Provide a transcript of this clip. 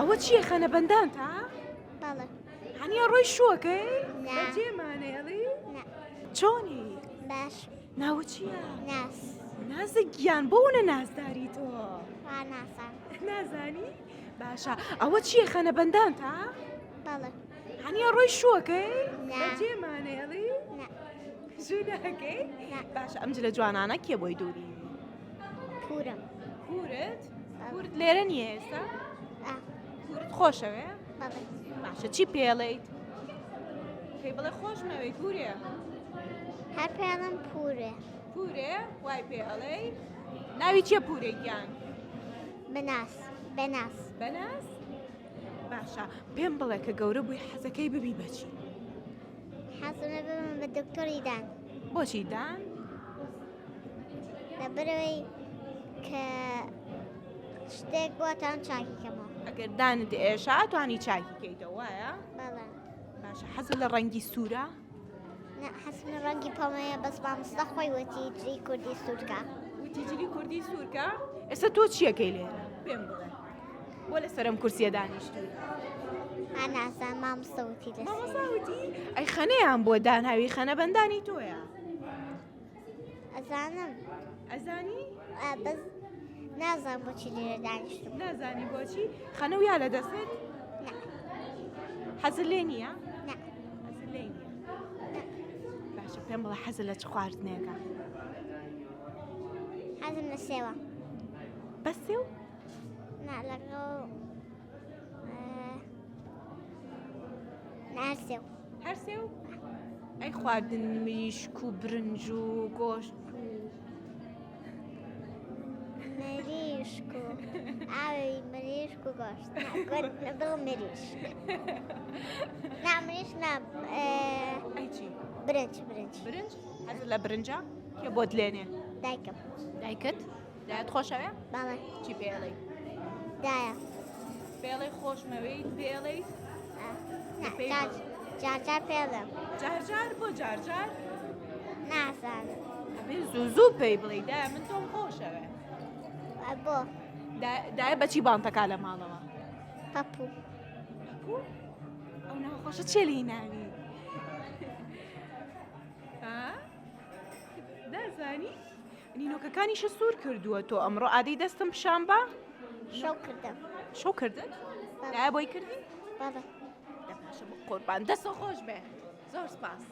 ئەوە چییە خەنە بەندان تا؟ بەڵێ هەنیە ڕۆی شووەکەی؟ نا. بەجێمانێڵی؟ نا چۆنی؟ باش ناوە چییە؟ ناس نازە گیان بۆونە نازداری تۆ وا ناسان نازانی؟ باشە ئەوە چییە خەنە بەندان تا؟ بەڵێ هەنیە ڕۆی شووەکەی؟ نا. بەجێمانێڵی؟ نا ژوونەکەی؟ نا. باشە ئەم جلە جوانانە کێ بۆی دووری؟ پورم پورت؟ پورت لێرە نییە ئێستا؟ پورت خۆشەوێ؟ بەڵێ باشە چی پێڵێیت؟ پێی بڵێ خۆشمەوەی پورێ؟ هەر پێڵم پورێ پورێ؟ وای پێڵێ؟ ناوی چییە پورێ گیان؟ بناس بەناس بەناس؟ باشە پێم بڵێ کە گەورە بووی حەزەکەی ببی بەچی؟ حەزمە ببم بە دکتۆری دان بۆچی دان؟ لەبەرەوەی کە شتێک بۆتان چاکیکەمەوە ئەگەر دانت ئێشا توانی چاکی کەیتەوە وایە؟ بەڵێ باشە حەزت لە ڕەنگی سوورە؟ نا حەزم لە ڕەنگی پەمەیە بەس مامۆستا خۆی وەتی جلی کوردی سوورکە وتی جلی کوردی سوورکە؟ ئێستا تۆ چیەکەی لێرە؟ پێم بڵێ بۆ لە سەرم کورسیە دانیشتووی؟ ئاناسان مامۆستا وتی لەسێ مامۆستاوتی ئەی خەنەیان بۆ داناوی خەنە بەندانی تۆیە؟ ئەزانم ئەزانی؟ بەس نازانم بۆچی لێرە دانیشتم نازانی بۆچی؟ خەنەویا لە دەستت؟ نا حەزت لێ نییە؟ نا حەزت لێ نییە؟ نا باشە پێم بڵێ حەزت لە چ خواردنێکە؟ حەزم لە سێوە بەس سێو؟ نا لەگەڵ هەر سێو هەر سێو؟ ئەی خواردن مریشک و برنج و گۆشت و مریشک و ئاوی مریشک و گۆشت بڵ مریشک نا مریشک نا ئەی چی؟ برنج برنج؟ حەزت لە برنجە؟ کێ بۆت لێنێ؟ دایکم دایکت؟ دایت خۆشەوێ؟ بەڵێ چی پێڵێ؟ دایە پێڵێ خۆشمەوەیت پێڵێ؟ نا جار پێڵم جارجار بۆ جارجار؟ نازانم ئەبێ زوو زوو پێی بڵێ دایە من تۆم خۆشەوێ بۆ دایە بەچی بانتەکا لە ماڵەوە؟ پەپوو ئەو ناخۆشە چێ لێی ناوی؟ دازانی؟ نینۆکەکانیشە سوور کردووە تۆ ئەمڕۆ ئادەی دەستم پیشان بە؟ شەو کردم شەو کردت؟ دایە بۆی کردی؟ بەڵێ دەباشە بۆ قوربان دەستە خۆش بێ زۆر سپاس